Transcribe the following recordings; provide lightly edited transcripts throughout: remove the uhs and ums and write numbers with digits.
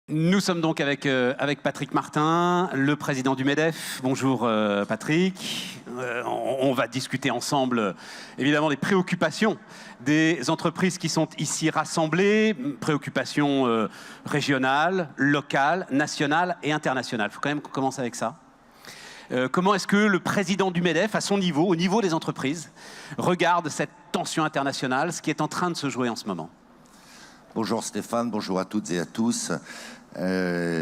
Nous sommes donc avec Patrick Martin, le président du MEDEF. Bonjour Patrick. On va discuter ensemble évidemment des préoccupations des entreprises qui sont ici rassemblées, préoccupations régionales, locales, nationales et internationales. Il faut quand même qu'on commence avec ça. Comment est-ce que le président du MEDEF, à son niveau, au niveau des entreprises, regarde cette tension internationale, ce qui est en train de se jouer en ce moment? Bonjour Stéphane, bonjour à toutes et à tous.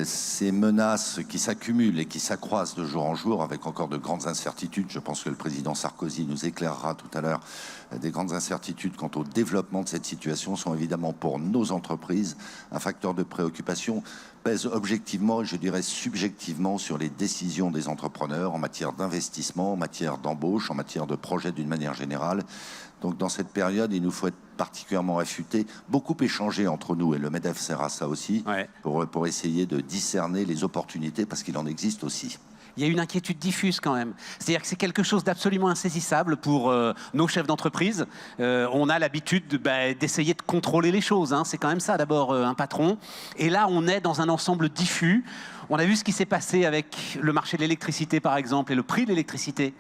Ces menaces qui s'accumulent et qui s'accroissent de jour en jour avec encore de grandes incertitudes, je pense que le président Sarkozy nous éclairera tout à l'heure, des grandes incertitudes quant au développement de cette situation sont évidemment pour nos entreprises un facteur de préoccupation, pèsent objectivement et je dirais subjectivement sur les décisions des entrepreneurs en matière d'investissement, en matière d'embauche, en matière de projets d'une manière générale. Donc dans cette période, il nous faut être particulièrement affûtés, beaucoup échanger entre nous, et le MEDEF sert à ça aussi, ouais, pour essayer de discerner les opportunités, parce qu'il en existe aussi. Il y a une inquiétude diffuse quand même. C'est-à-dire que c'est quelque chose d'absolument insaisissable pour nos chefs d'entreprise. On a l'habitude d'essayer de contrôler les choses. Hein. C'est quand même ça d'abord un patron. Et là, on est dans un ensemble diffus. On a vu ce qui s'est passé avec le marché de l'électricité, par exemple, et le prix de l'électricité,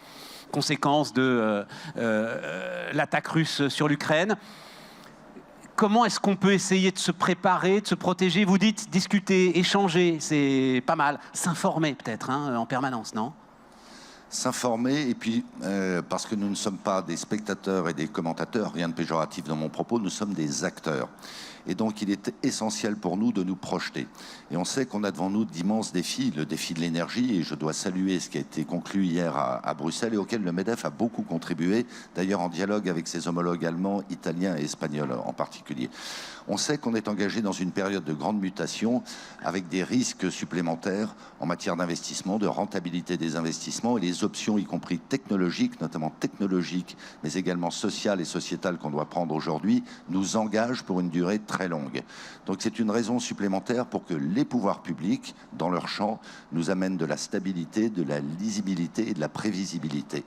conséquence de l'attaque russe sur l'Ukraine. Comment est-ce qu'on peut essayer de se préparer, de se protéger? Vous dites discuter, échanger, c'est pas mal. S'informer peut-être hein, en permanence, non? S'informer, et puis parce que nous ne sommes pas des spectateurs et des commentateurs, rien de péjoratif dans mon propos, nous sommes des acteurs. Et donc il est essentiel pour nous de nous projeter. Et on sait qu'on a devant nous d'immenses défis, le défi de l'énergie, et je dois saluer ce qui a été conclu hier à Bruxelles et auquel le MEDEF a beaucoup contribué, d'ailleurs en dialogue avec ses homologues allemands, italiens et espagnols en particulier. On sait qu'on est engagé dans une période de grande mutation avec des risques supplémentaires en matière d'investissement, de rentabilité des investissements et les options, y compris technologiques, notamment technologiques, mais également sociales et sociétales qu'on doit prendre aujourd'hui, nous engagent pour une durée très longue. Donc c'est une raison supplémentaire pour que les pouvoirs publics, dans leur champ, nous amènent de la stabilité, de la lisibilité et de la prévisibilité.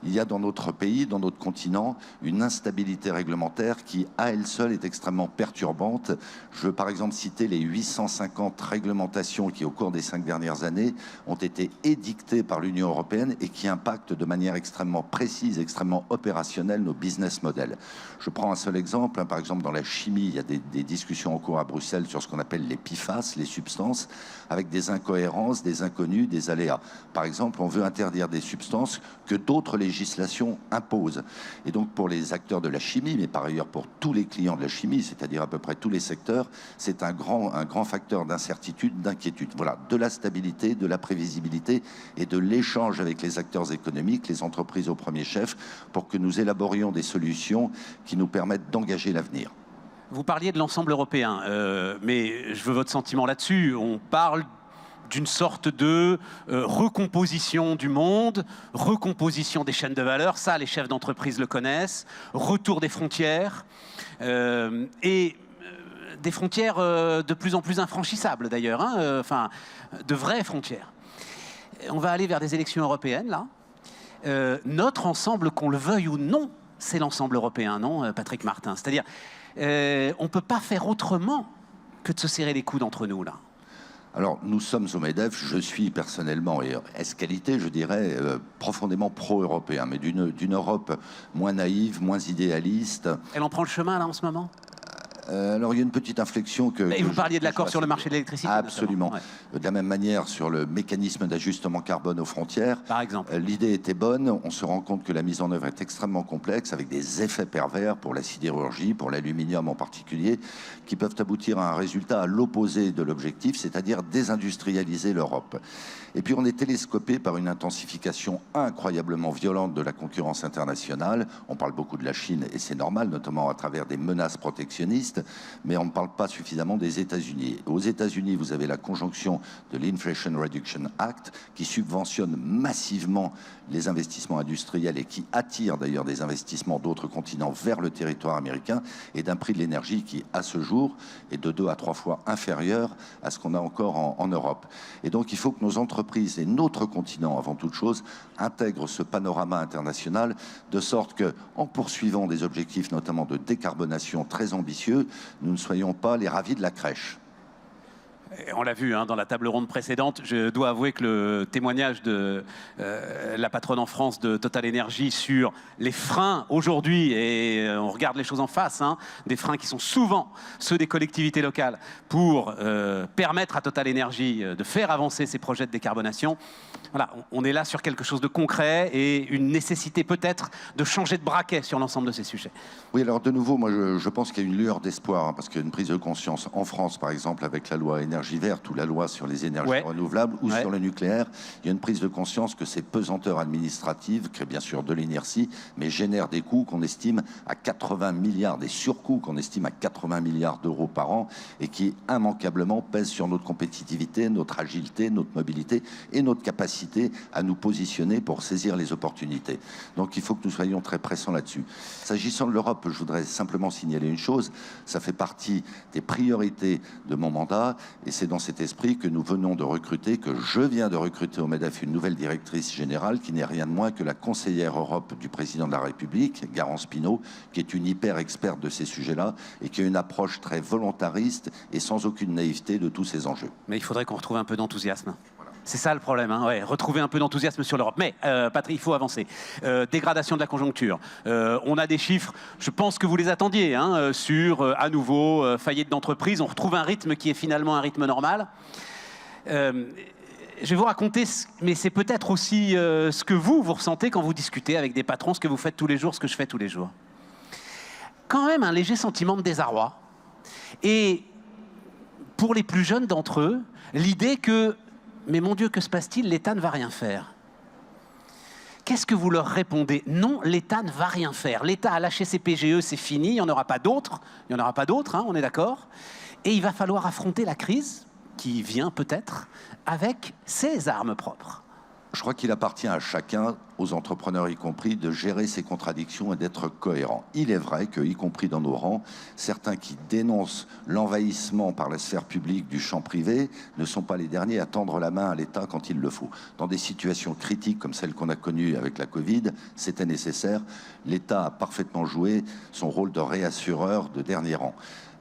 Il y a dans notre pays, dans notre continent, une instabilité réglementaire qui, à elle seule, est extrêmement perturbante. Je veux par exemple citer les 850 réglementations qui, au cours des 5 dernières années, ont été édictées par l'Union européenne et qui impactent de manière extrêmement précise, extrêmement opérationnelle nos business models. Je prends un seul exemple. Hein, par exemple, dans la chimie, il y a des discussions en cours à Bruxelles sur ce qu'on appelle les PFAS, les substances, avec des incohérences, des inconnus, des aléas. Par exemple, on veut interdire des substances que d'autres législations imposent. Et donc, pour les acteurs de la chimie, mais par ailleurs pour tous les clients de la chimie, c'est-à-dire à peu près tous les secteurs, c'est un grand facteur d'incertitude, d'inquiétude. Voilà, de la stabilité, de la prévisibilité et de l'échange avec les acteurs économiques, les entreprises au premier chef, pour que nous élaborions des solutions qui nous permettent d'engager l'avenir. Vous parliez de l'ensemble européen, mais je veux votre sentiment là-dessus. On parle d'une sorte de recomposition du monde, recomposition des chaînes de valeur, ça les chefs d'entreprise le connaissent, retour des frontières, et des frontières de plus en plus infranchissables d'ailleurs, hein, enfin de vraies frontières. On va aller vers des élections européennes là. Notre ensemble, qu'on le veuille ou non, c'est l'ensemble européen, non, Patrick Martin? C'est-à-dire, on ne peut pas faire autrement que de se serrer les coudes entre nous, là. Alors, nous sommes au MEDEF, je suis personnellement, et qualité, je dirais, profondément pro-européen, mais d'une Europe moins naïve, moins idéaliste. Elle en prend le chemin, là, en ce moment ? Alors, il y a une petite inflexion que... Et vous parliez de l'accord sur le marché de l'électricité. Absolument. Ouais. De la même manière, sur le mécanisme d'ajustement carbone aux frontières. Par exemple. L'idée était bonne. On se rend compte que la mise en œuvre est extrêmement complexe, avec des effets pervers pour la sidérurgie, pour l'aluminium en particulier, qui peuvent aboutir à un résultat à l'opposé de l'objectif, c'est-à-dire désindustrialiser l'Europe. Et puis, on est télescopé par une intensification incroyablement violente de la concurrence internationale. On parle beaucoup de la Chine, et c'est normal, notamment à travers des menaces protectionnistes. liste, mais on ne parle pas suffisamment des États-Unis. Aux États-Unis, vous avez la conjonction de l'Inflation Reduction Act qui subventionne massivement les investissements industriels et qui attire d'ailleurs des investissements d'autres continents vers le territoire américain, et d'un prix de l'énergie qui, à ce jour, est de 2 à 3 fois inférieur à ce qu'on a encore en Europe. Et donc, il faut que nos entreprises et notre continent, avant toute chose, intègrent ce panorama international de sorte que, en poursuivant des objectifs notamment de décarbonation très ambitieux, nous ne soyons pas les ravis de la crèche. On l'a vu dans la table ronde précédente, je dois avouer que le témoignage de la patronne en France de Total Energy sur les freins aujourd'hui, et on regarde les choses en face, des freins qui sont souvent ceux des collectivités locales pour permettre à Total Energy de faire avancer ses projets de décarbonation. Voilà, on est là sur quelque chose de concret et une nécessité peut-être de changer de braquet sur l'ensemble de ces sujets. Oui, alors de nouveau, moi je pense qu'il y a une lueur d'espoir, parce qu'il y a une prise de conscience en France, par exemple, avec la loi énergie verte ou la loi sur les énergies renouvelables ou sur le nucléaire. Il y a une prise de conscience que ces pesanteurs administratives créent bien sûr de l'inertie, mais génèrent des coûts qu'on estime à 80 milliards, des surcoûts qu'on estime à 80 milliards d'euros par an, et qui immanquablement pèsent sur notre compétitivité, notre agilité, notre mobilité et notre capacité à nous positionner pour saisir les opportunités. Donc il faut que nous soyons très pressants là-dessus. S'agissant de l'Europe, je voudrais simplement signaler une chose, ça fait partie des priorités de mon mandat, et c'est dans cet esprit que nous venons de recruter, que je viens de recruter au MEDEF, une nouvelle directrice générale qui n'est rien de moins que la conseillère Europe du président de la République, Garance Pinault, qui est une hyper experte de ces sujets-là et qui a une approche très volontariste et sans aucune naïveté de tous ces enjeux. Mais il faudrait qu'on retrouve un peu d'enthousiasme. C'est ça le problème, retrouver un peu d'enthousiasme sur l'Europe. Mais, Patrick, il faut avancer. Dégradation de la conjoncture. On a des chiffres, je pense que vous les attendiez, sur, à nouveau, faillite d'entreprise. On retrouve un rythme qui est finalement un rythme normal. Je vais vous raconter, mais c'est peut-être aussi ce que vous ressentez quand vous discutez avec des patrons, ce que vous faites tous les jours, ce que je fais tous les jours. Quand même un léger sentiment de désarroi. Et pour les plus jeunes d'entre eux, l'idée que mais mon Dieu, que se passe-t-il? L'État ne va rien faire. Qu'est-ce que vous leur répondez? Non, l'État ne va rien faire. L'État a lâché ses PGE, c'est fini, il n'y en aura pas d'autres. Il n'y en aura pas d'autres, on est d'accord. Et il va falloir affronter la crise qui vient peut-être avec ses armes propres. Je crois qu'il appartient à chacun, aux entrepreneurs y compris, de gérer ses contradictions et d'être cohérent. Il est vrai que, y compris dans nos rangs, certains qui dénoncent l'envahissement par la sphère publique du champ privé ne sont pas les derniers à tendre la main à l'État quand il le faut. Dans des situations critiques comme celle qu'on a connue avec la Covid, c'était nécessaire. L'État a parfaitement joué son rôle de réassureur de dernier rang.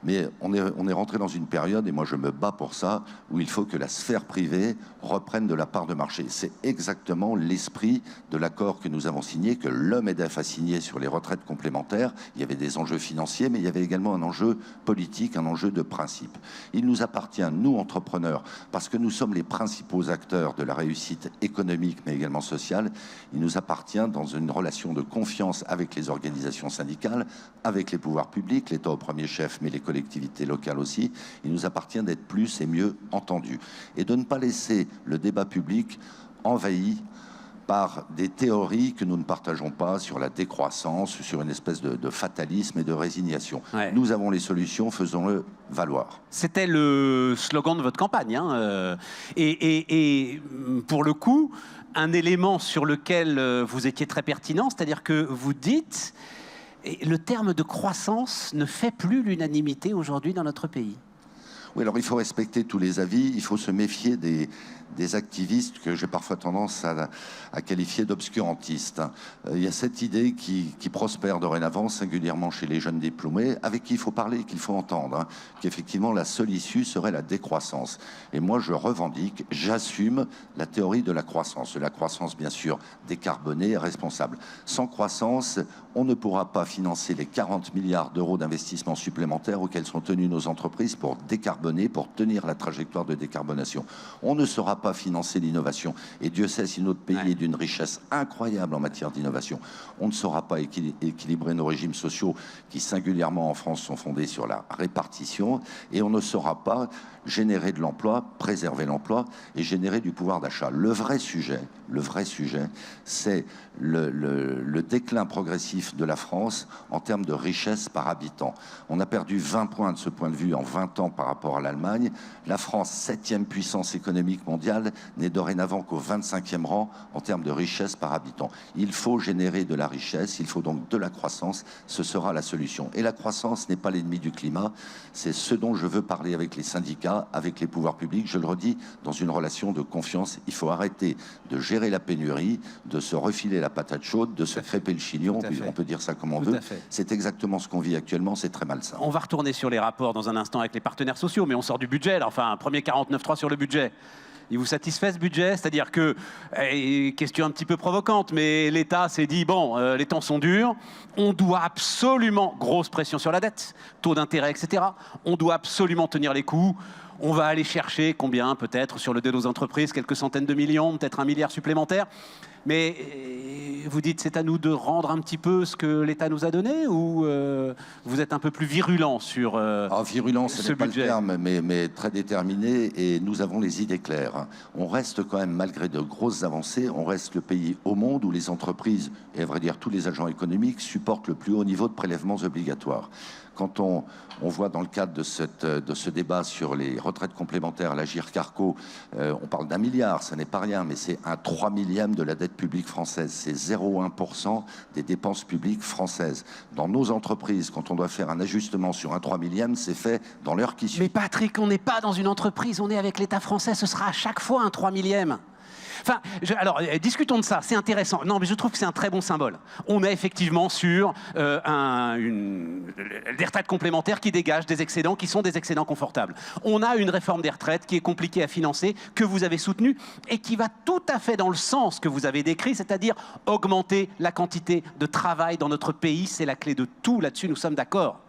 Mais on est rentré dans une période, et moi je me bats pour ça, où il faut que la sphère privée reprenne de la part de marché. C'est exactement l'esprit de l'accord que nous avons signé, que le MEDEF a signé sur les retraites complémentaires. Il y avait des enjeux financiers, mais il y avait également un enjeu politique, un enjeu de principe. Il nous appartient, nous entrepreneurs, parce que nous sommes les principaux acteurs de la réussite économique, mais également sociale, il nous appartient dans une relation de confiance avec les organisations syndicales, avec les pouvoirs publics, l'État au premier chef, mais les collectivités locales aussi, il nous appartient d'être plus et mieux entendus et de ne pas laisser le débat public envahi par des théories que nous ne partageons pas sur la décroissance, sur une espèce de fatalisme et de résignation. Nous avons les solutions, faisons-le valoir. C'était le slogan de votre campagne. Et pour le coup, un élément sur lequel vous étiez très pertinent, c'est-à-dire que vous dites... Et le terme de croissance ne fait plus l'unanimité aujourd'hui dans notre pays. Oui, alors il faut respecter tous les avis, il faut se méfier des activistes que j'ai parfois tendance à qualifier d'obscurantistes. Il y a cette idée qui prospère dorénavant, singulièrement chez les jeunes diplômés, avec qui il faut parler, qu'il faut entendre, qu'effectivement la seule issue serait la décroissance. Et moi je revendique, j'assume la théorie de la croissance bien sûr décarbonée et responsable. Sans croissance, on ne pourra pas financer les 40 milliards d'euros d'investissements supplémentaires auxquels sont tenues nos entreprises pour décarboner décarboner, pour tenir la trajectoire de décarbonation. On ne saura pas financer l'innovation. Et Dieu sait si notre pays est d'une richesse incroyable en matière d'innovation. On ne saura pas équilibrer nos régimes sociaux qui, singulièrement en France, sont fondés sur la répartition. Et on ne saura pas générer de l'emploi, préserver l'emploi et générer du pouvoir d'achat. Le vrai sujet, c'est le déclin progressif de la France en termes de richesse par habitant. On a perdu 20 points de ce point de vue en 20 ans par rapport à l'Allemagne. La France, 7e puissance économique mondiale, n'est dorénavant qu'au 25e rang en termes de richesse par habitant. Il faut générer de la richesse, il faut donc de la croissance, ce sera la solution. Et la croissance n'est pas l'ennemi du climat, c'est ce dont je veux parler avec les syndicats, avec les pouvoirs publics, je le redis, dans une relation de confiance. Il faut arrêter de gérer la pénurie, de se refiler la patate chaude, de se crêper le chignon, on peut dire ça comme on veut. C'est exactement ce qu'on vit actuellement, c'est très malsain. On va retourner sur les rapports dans un instant avec les partenaires sociaux, mais on sort du budget, là. Enfin, premier 49.3 sur le budget. Il vous satisfait ce budget? C'est-à-dire que, question un petit peu provocante, mais l'État s'est dit, bon, les temps sont durs, on doit absolument, grosse pression sur la dette, taux d'intérêt, etc. On doit absolument tenir les coûts. On va aller chercher combien, peut-être, sur le dé aux entreprises, quelques centaines de millions, peut-être 1 milliard supplémentaire. Mais vous dites, c'est à nous de rendre un petit peu ce que l'État nous a donné, ou vous êtes un peu plus virulent sur virulent, ce n'est pas budget? le terme, mais très déterminé, et nous avons les idées claires. On reste quand même, malgré de grosses avancées, on reste le pays au monde où les entreprises, et à vrai dire tous les agents économiques, supportent le plus haut niveau de prélèvements obligatoires. Quand on voit dans le cadre de ce débat sur les retraites complémentaires, l'Agirc-Arrco, on parle d'1 milliard, ça n'est pas rien, mais c'est un 3 millième de la dette publique française. C'est 0,1% des dépenses publiques françaises. Dans nos entreprises, quand on doit faire un ajustement sur un 3 millième, c'est fait dans l'heure qui suit. Mais Patrick, on n'est pas dans une entreprise, on est avec l'État français, ce sera à chaque fois un 3 millième. Enfin, alors, discutons de ça, c'est intéressant. Non, mais je trouve que c'est un très bon symbole. On est effectivement sur des retraites complémentaires qui dégagent des excédents qui sont des excédents confortables. On a une réforme des retraites qui est compliquée à financer, que vous avez soutenue, et qui va tout à fait dans le sens que vous avez décrit, c'est-à-dire augmenter la quantité de travail dans notre pays. C'est la clé de tout, là-dessus nous sommes d'accord.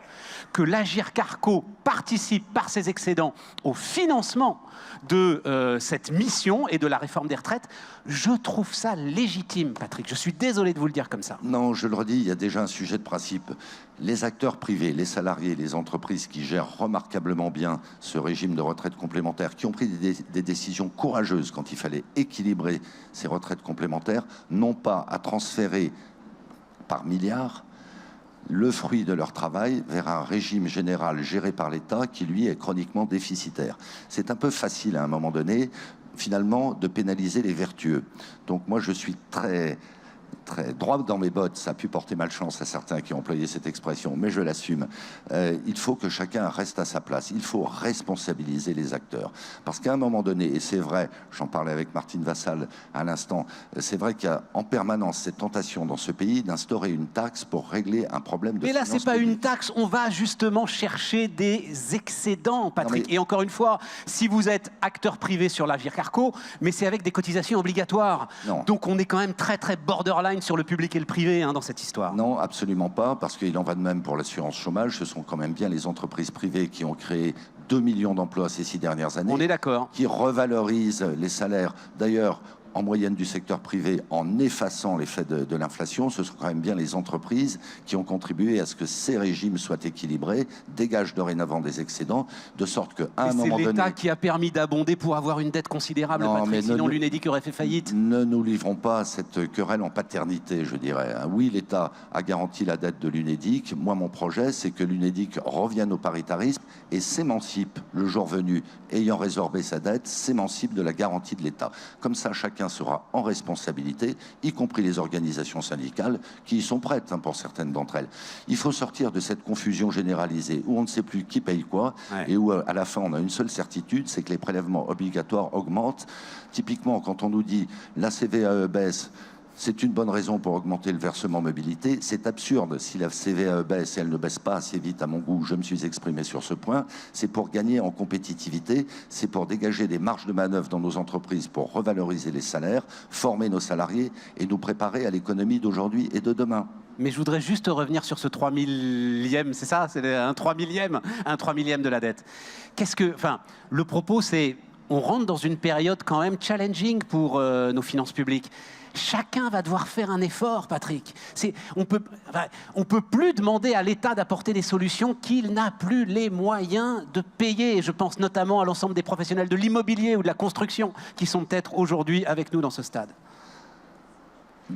Que l'Agirc-Arrco participe par ses excédents au financement de cette mission et de la réforme des retraites, je trouve ça légitime, Patrick. Je suis désolé de vous le dire comme ça. Non, je le redis, il y a déjà un sujet de principe. Les acteurs privés, les salariés, les entreprises qui gèrent remarquablement bien ce régime de retraite complémentaire, qui ont pris des décisions courageuses quand il fallait équilibrer ces retraites complémentaires, n'ont pas à transférer par milliards le fruit de leur travail vers un régime général géré par l'État qui, lui, est chroniquement déficitaire. C'est un peu facile, à un moment donné, finalement, de pénaliser les vertueux. Donc moi, je suis très droit dans mes bottes. Ça a pu porter malchance à certains qui ont employé cette expression, mais je l'assume. Il faut que chacun reste à sa place. Il faut responsabiliser les acteurs. Parce qu'à un moment donné, et c'est vrai, j'en parlais avec Martine Vassal à l'instant, c'est vrai qu'il y a en permanence cette tentation dans ce pays d'instaurer une taxe pour régler un problème de finances publiques. Mais là, c'est pas une taxe. On va justement chercher des excédents, Patrick. Et encore une fois, si vous êtes acteur privé sur l'Agirc-Arrco, mais c'est avec des cotisations obligatoires. Non. Donc on est quand même très borderline sur le public et le privé dans cette histoire. Non, absolument pas, parce qu'il en va de même pour l'assurance chômage. Ce sont quand même bien les entreprises privées qui ont créé 2 millions d'emplois ces 6 dernières années. On est d'accord. Qui revalorisent les salaires. D'ailleurs, en moyenne du secteur privé, en effaçant l'effet de l'inflation, ce sont quand même bien les entreprises qui ont contribué à ce que ces régimes soient équilibrés, dégagent dorénavant des excédents, de sorte qu'à un moment donné... C'est l'État qui a permis d'abonder pour avoir une dette considérable, non, Patrick, sinon l'Unédic aurait fait faillite. Ne nous livrons pas cette querelle en paternité, je dirais. Oui, l'État a garanti la dette de l'Unédic. Moi, mon projet, c'est que l'Unédic revienne au paritarisme et s'émancipe, le jour venu, ayant résorbé sa dette, s'émancipe de la garantie de l'État. Comme ça, chacun sera en responsabilité, y compris les organisations syndicales qui y sont prêtes pour certaines d'entre elles. Il faut sortir de cette confusion généralisée où on ne sait plus qui paye quoi et où à la fin on a une seule certitude, c'est que les prélèvements obligatoires augmentent. Typiquement, quand on nous dit la CVAE baisse, c'est une bonne raison pour augmenter le versement mobilité. C'est absurde. Si la CVAE baisse et elle ne baisse pas assez vite à mon goût, je me suis exprimé sur ce point, c'est pour gagner en compétitivité, c'est pour dégager des marges de manœuvre dans nos entreprises, pour revaloriser les salaires, former nos salariés et nous préparer à l'économie d'aujourd'hui et de demain. Mais je voudrais juste revenir sur ce 3 millième, c'est ça? C'est un 3 millième de la dette. Le propos, c'est, on rentre dans une période quand même challenging pour nos finances publiques. Chacun va devoir faire un effort, Patrick. On peut plus demander à l'État d'apporter des solutions qu'il n'a plus les moyens de payer. Je pense notamment à l'ensemble des professionnels de l'immobilier ou de la construction qui sont peut-être aujourd'hui avec nous dans ce stade.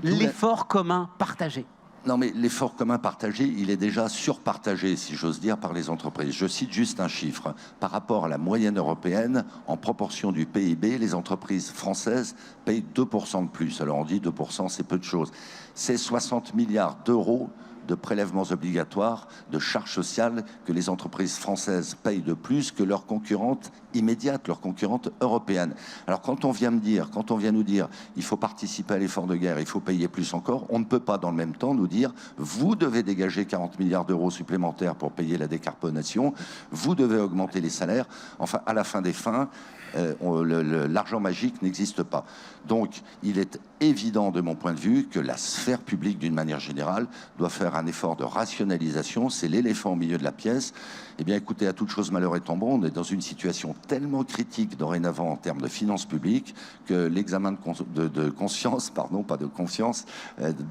L'effort commun partagé. Non, mais l'effort commun partagé, il est déjà surpartagé, si j'ose dire, par les entreprises. Je cite juste un chiffre. Par rapport à la moyenne européenne, en proportion du PIB, les entreprises françaises payent 2% de plus. Alors on dit 2%, c'est peu de choses. C'est 60 milliards d'euros de prélèvements obligatoires, de charges sociales que les entreprises françaises payent de plus que leurs concurrentes immédiates, leurs concurrentes européennes. Alors quand on vient nous dire il faut participer à l'effort de guerre, il faut payer plus encore, on ne peut pas dans le même temps nous dire vous devez dégager 40 milliards d'euros supplémentaires pour payer la décarbonation, vous devez augmenter les salaires. Enfin, à la fin des fins, l'argent magique n'existe pas. Donc, il est évident, de mon point de vue, que la sphère publique, d'une manière générale, doit faire un effort de rationalisation. C'est l'éléphant au milieu de la pièce. Eh bien, écoutez, à toute chose malheur étant bon, on est dans une situation tellement critique dorénavant en termes de finances publiques que l'examen de conscience, pardon, pas de confiance,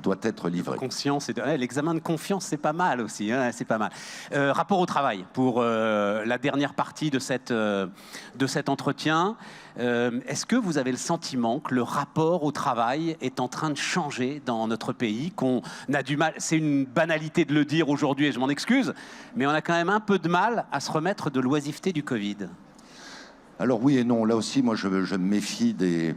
doit être livré. L'examen de confiance, c'est pas mal aussi, hein, c'est pas mal. Rapport au travail, pour la dernière partie de cet entretien. Est-ce que vous avez le sentiment que le rapport au travail est en train de changer dans notre pays, qu'on a du mal, c'est une banalité de le dire aujourd'hui et je m'en excuse, mais on a quand même un peu de mal à se remettre de l'oisiveté du Covid? Alors oui et non, là aussi moi je me méfie des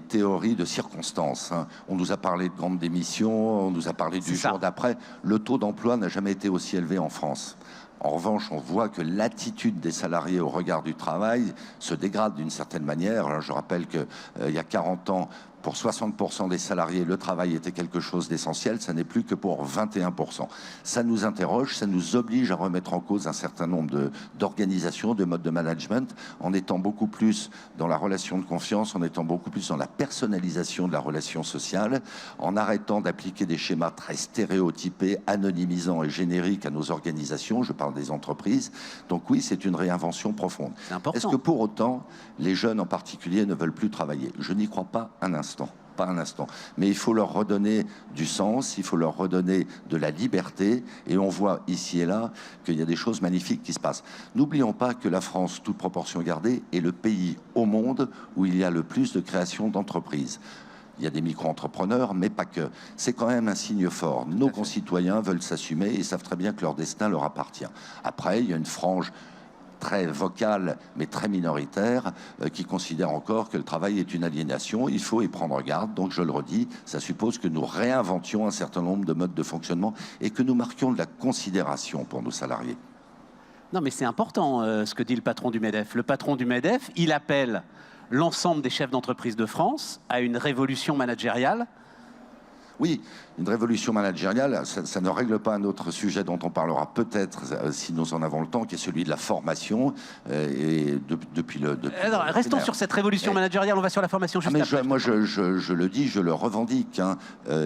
théories de circonstances. On nous a parlé de grandes démissions, on nous a parlé du jour d'après. Le taux d'emploi n'a jamais été aussi élevé en France. En revanche, on voit que l'attitude des salariés au regard du travail se dégrade d'une certaine manière. Alors, je rappelle qu'il y a 40 ans, pour 60% des salariés, le travail était quelque chose d'essentiel. Ça n'est plus que pour 21%. Ça nous interroge, ça nous oblige à remettre en cause un certain nombre d'organisations, de modes de management, en étant beaucoup plus dans la relation de confiance, en étant beaucoup plus dans la personnalisation de la relation sociale, en arrêtant d'appliquer des schémas très stéréotypés, anonymisants et génériques à nos organisations. Je parle des entreprises. Donc oui, c'est une réinvention profonde. Est-ce que pour autant, les jeunes en particulier ne veulent plus travailler? Je n'y crois pas un instant. Pas un instant. Mais il faut leur redonner du sens, il faut leur redonner de la liberté. Et on voit ici et là qu'il y a des choses magnifiques qui se passent. N'oublions pas que la France, toute proportion gardée, est le pays au monde où il y a le plus de création d'entreprises. Il y a des micro-entrepreneurs, mais pas que. C'est quand même un signe fort. Nos concitoyens veulent s'assumer et savent très bien que leur destin leur appartient. Après, il y a une frange très vocale, mais très minoritaire, qui considère encore que le travail est une aliénation. Il faut y prendre garde. Donc, je le redis, ça suppose que nous réinventions un certain nombre de modes de fonctionnement et que nous marquions de la considération pour nos salariés. Non, mais c'est important ce que dit le patron du MEDEF. Le patron du MEDEF, il appelle l'ensemble des chefs d'entreprise de France à une révolution managériale. Oui, une révolution managériale, ça ne règle pas un autre sujet dont on parlera peut-être si nous en avons le temps, qui est celui de la formation. Restons sur cette révolution managériale, on va sur la formation juste après. Moi, je le dis, je le revendique.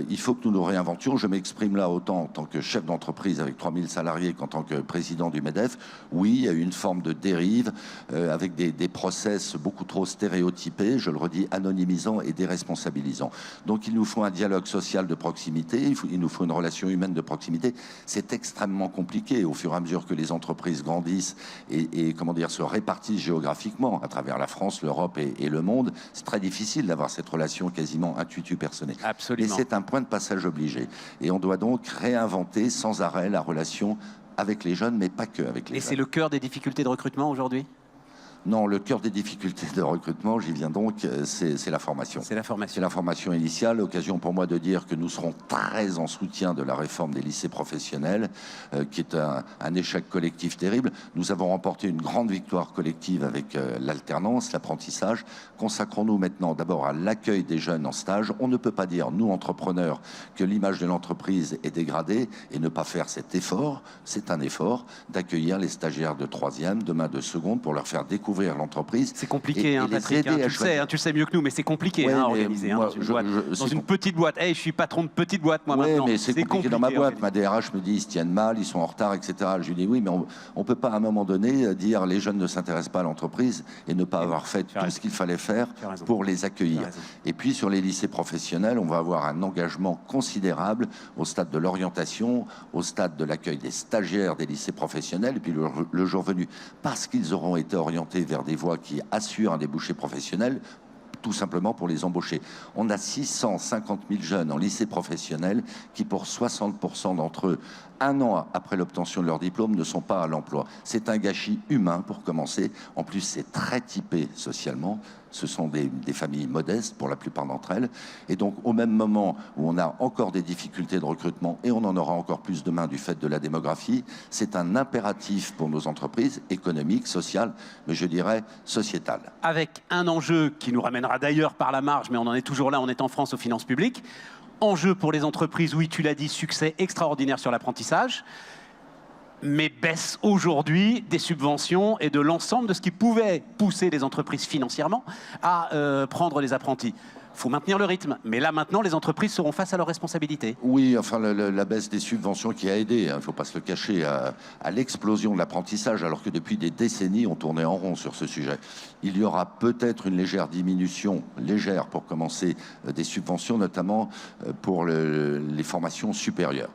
Il faut que nous nous réinventions. Je m'exprime là autant en tant que chef d'entreprise avec 3000 salariés qu'en tant que président du MEDEF. Oui, il y a eu une forme de dérive avec des process beaucoup trop stéréotypés, je le redis, anonymisants et déresponsabilisants. Donc il nous faut un dialogue social de proximité, il nous faut une relation humaine de proximité. C'est extrêmement compliqué au fur et à mesure que les entreprises grandissent et comment dire, se répartissent géographiquement à travers la France, l'Europe et le monde. C'est très difficile d'avoir cette relation quasiment intuitu personnelle. Absolument. Et c'est un point de passage obligé. Et on doit donc réinventer sans arrêt la relation avec les jeunes, mais pas que avec les jeunes. Et c'est le cœur des difficultés de recrutement aujourd'hui ? Non, le cœur des difficultés de recrutement, j'y viens donc, c'est la formation. C'est la formation. C'est la formation initiale, l'occasion pour moi de dire que nous serons très en soutien de la réforme des lycées professionnels, qui est un échec collectif terrible. Nous avons remporté une grande victoire collective avec l'alternance, l'apprentissage. Consacrons-nous maintenant d'abord à l'accueil des jeunes en stage. On ne peut pas dire, nous entrepreneurs, que l'image de l'entreprise est dégradée et ne pas faire cet effort. C'est un effort d'accueillir les stagiaires de 3e, demain de seconde, pour leur faire découvrir découvrir l'entreprise. C'est compliqué, et les Patrick, aider à tu le sais mieux que nous, mais c'est compliqué Ouais, à mais organiser. moi, Dans une petite boîte. Hey, je suis patron de petite boîte, moi, maintenant. mais c'est compliqué dans ma boîte. à Ma DRH me dit, ils se tiennent mal, ils sont en retard, etc. Je lui dis, oui, mais on ne peut pas à un moment donné dire les jeunes ne s'intéressent pas à l'entreprise et ne pas avoir fait tout ce qu'il fallait faire pour les accueillir. Et puis, sur les lycées professionnels, on va avoir un engagement considérable au stade de l'orientation, au stade de l'accueil des stagiaires des lycées professionnels, et puis le jour venu, parce qu'ils auront été orientés vers des voies qui assurent un débouché professionnel, tout simplement pour les embaucher. On a 650 000 jeunes en lycée professionnel qui, pour 60% d'entre eux, un an après l'obtention de leur diplôme, ne sont pas à l'emploi. C'est un gâchis humain pour commencer. En plus, c'est très typé socialement. Ce sont des familles modestes pour la plupart d'entre elles. Et donc, au même moment où on a encore des difficultés de recrutement, et on en aura encore plus demain du fait de la démographie, c'est un impératif pour nos entreprises économiques, sociales, mais je dirais sociétales. Avec un enjeu qui nous ramènera d'ailleurs par la marge, mais on en est toujours là, on est en France aux finances publiques. Enjeu pour les entreprises, oui, tu l'as dit, succès extraordinaire sur l'apprentissage, mais baisse aujourd'hui des subventions et de l'ensemble de ce qui pouvait pousser les entreprises financièrement à prendre les apprentis. Il faut maintenir le rythme, mais là maintenant, les entreprises seront face à leurs responsabilités. Oui, enfin, la baisse des subventions qui a aidé, il ne faut pas se le cacher, à l'explosion de l'apprentissage, alors que depuis des décennies, on tournait en rond sur ce sujet. Il y aura peut-être une légère diminution, légère pour commencer, des subventions, notamment pour les formations supérieures.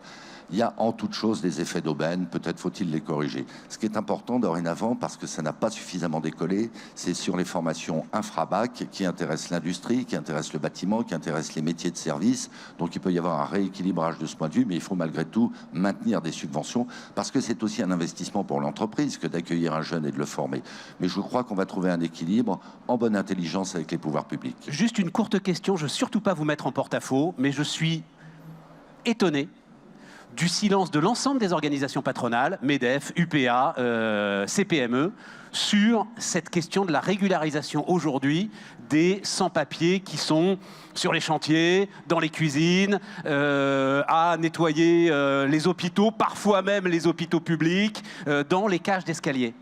Il y a en toute chose des effets d'aubaine, peut-être faut-il les corriger. Ce qui est important dorénavant, parce que ça n'a pas suffisamment décollé, c'est sur les formations infra-bac qui intéressent l'industrie, qui intéressent le bâtiment, qui intéressent les métiers de service. Donc il peut y avoir un rééquilibrage de ce point de vue, mais il faut malgré tout maintenir des subventions, parce que c'est aussi un investissement pour l'entreprise que d'accueillir un jeune et de le former. Mais je crois qu'on va trouver un équilibre en bonne intelligence avec les pouvoirs publics. Juste une courte question, je ne veux surtout pas vous mettre en porte-à-faux, mais je suis étonné du silence de l'ensemble des organisations patronales, MEDEF, UPA, CPME, sur cette question de la régularisation aujourd'hui des sans-papiers qui sont sur les chantiers, dans les cuisines, à nettoyer les hôpitaux, parfois même les hôpitaux publics, dans les cages d'escalier.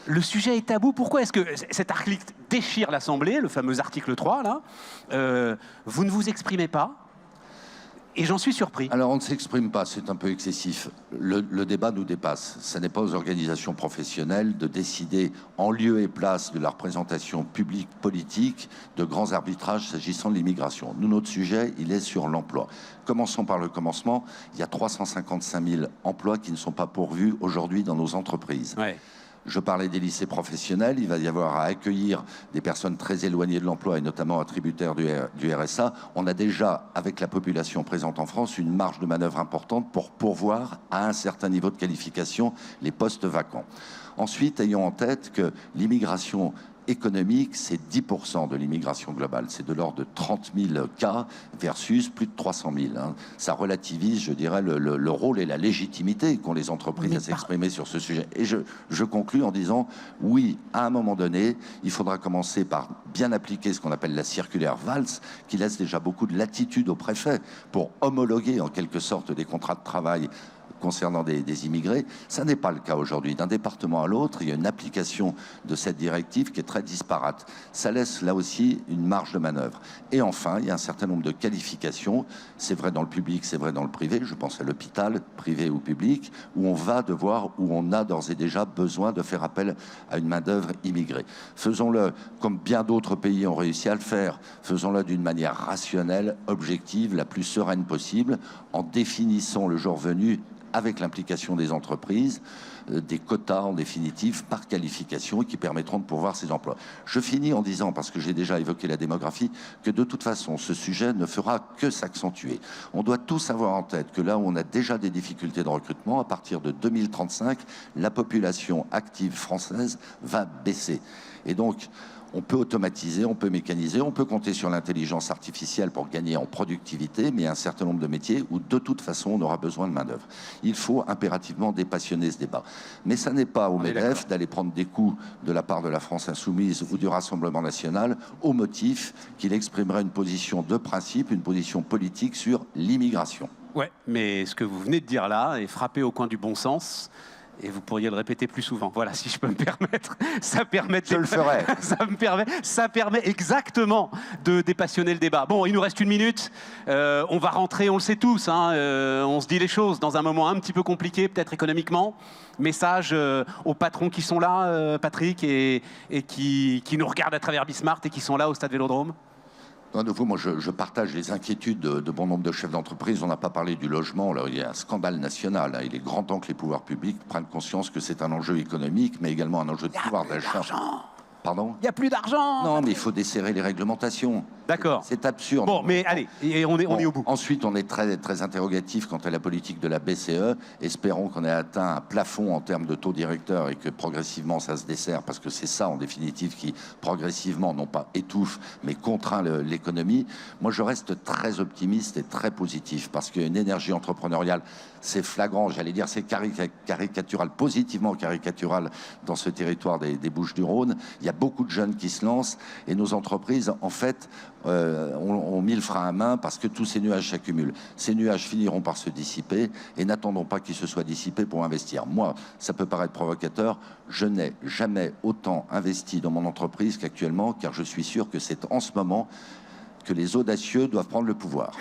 Le sujet est tabou. Pourquoi est-ce que cet article déchire l'Assemblée, le fameux article 3, là, vous ne vous exprimez pas? Et j'en suis surpris. Alors, on ne s'exprime pas, c'est un peu excessif. Le débat nous dépasse. Ce n'est pas aux organisations professionnelles de décider en lieu et place de la représentation publique politique de grands arbitrages s'agissant de l'immigration. Nous, notre sujet, il est sur l'emploi. Commençons par le commencement. Il y a 355 000 emplois qui ne sont pas pourvus aujourd'hui dans nos entreprises. Ouais. Je parlais des lycées professionnels, il va y avoir à accueillir des personnes très éloignées de l'emploi et notamment tributaires du RSA. On a déjà, avec la population présente en France, une marge de manœuvre importante pour pourvoir à un certain niveau de qualification les postes vacants. Ensuite, ayons en tête que l'immigration économique, c'est 10% de l'immigration globale. C'est de l'ordre de 30 000 cas versus plus de 300 000. Hein. Ça relativise, je dirais, le rôle et la légitimité qu'ont les entreprises à s'exprimer sur ce sujet. Et je conclus en disant, oui, à un moment donné, il faudra commencer par bien appliquer ce qu'on appelle la circulaire Valls, qui laisse déjà beaucoup de latitude au préfet pour homologuer en quelque sorte des contrats de travail concernant des immigrés. Ça n'est pas le cas aujourd'hui. D'un département à l'autre, il y a une application de cette directive qui est très disparate. Ça laisse là aussi une marge de manœuvre. Et enfin, il y a un certain nombre de qualifications. C'est vrai dans le public, c'est vrai dans le privé. Je pense à l'hôpital, privé ou public, où on va devoir, où on a d'ores et déjà besoin de faire appel à une main-d'œuvre immigrée. Faisons-le comme bien d'autres pays ont réussi à le faire. Faisons-le d'une manière rationnelle, objective, la plus sereine possible, en définissant le jour venu avec l'implication des entreprises, des quotas en définitive par qualification qui permettront de pourvoir ces emplois. Je finis en disant, parce que j'ai déjà évoqué la démographie, que de toute façon ce sujet ne fera que s'accentuer. On doit tous avoir en tête que là où on a déjà des difficultés de recrutement, à partir de 2035, la population active française va baisser. Et donc, on peut automatiser, on peut mécaniser, on peut compter sur l'intelligence artificielle pour gagner en productivité, mais il y a un certain nombre de métiers où de toute façon on aura besoin de main-d'œuvre. Il faut impérativement dépassionner ce débat. Mais ça n'est pas au MEDEF d'aller prendre des coups de la part de la France Insoumise ou du Rassemblement National au motif qu'il exprimerait une position de principe, une position politique sur l'immigration. Ouais, mais ce que vous venez de dire là est frappé au coin du bon sens. Et vous pourriez le répéter plus souvent. Voilà, si je peux me permettre. Ça permet. Je le ferai. Ça permet exactement de dépassionner le débat. Bon, il nous reste 1 minute. On va rentrer, on le sait tous. Hein, on se dit les choses dans un moment un petit peu compliqué, peut-être économiquement. Message aux patrons qui sont là, Patrick, et qui nous regardent à travers Bismart et qui sont là au Stade Vélodrome. Non, de vous, moi, je partage les inquiétudes de bon nombre de chefs d'entreprise. On n'a pas parlé du logement. Là, il y a un scandale national. Hein. Il est grand temps que les pouvoirs publics prennent conscience que c'est un enjeu économique, mais également un enjeu de pouvoir d'achat. Pardon ? Il n'y a plus d'argent. Non, mais il faut desserrer les réglementations. D'accord. C'est absurde. Bon, mais allez, et on est au bout. Ensuite, on est très, très interrogatif quant à la politique de la BCE. Espérons qu'on ait atteint un plafond en termes de taux directeur et que progressivement ça se dessert, parce que c'est ça, en définitive, qui progressivement, non pas étouffe, mais contraint l'économie. Moi, je reste très optimiste et très positif, parce qu'une énergie entrepreneuriale, c'est flagrant, j'allais dire, c'est caricatural, positivement caricatural dans ce territoire des Bouches-du-Rhône. Il y a beaucoup de jeunes qui se lancent et nos entreprises, en fait, ont mis le frein à main parce que tous ces nuages s'accumulent. Ces nuages finiront par se dissiper et n'attendons pas qu'ils se soient dissipés pour investir. Moi, ça peut paraître provocateur, je n'ai jamais autant investi dans mon entreprise qu'actuellement, car je suis sûr que c'est en ce moment que les audacieux doivent prendre le pouvoir.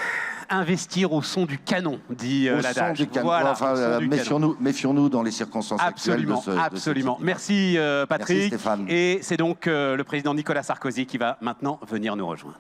Investir au son du canon, dit l'adage. Son du canon. Voilà, enfin, méfions-nous dans les circonstances absolument, actuelles de ce absolument. type. Merci Patrick. Merci Stéphane. Et c'est donc le président Nicolas Sarkozy qui va maintenant venir nous rejoindre.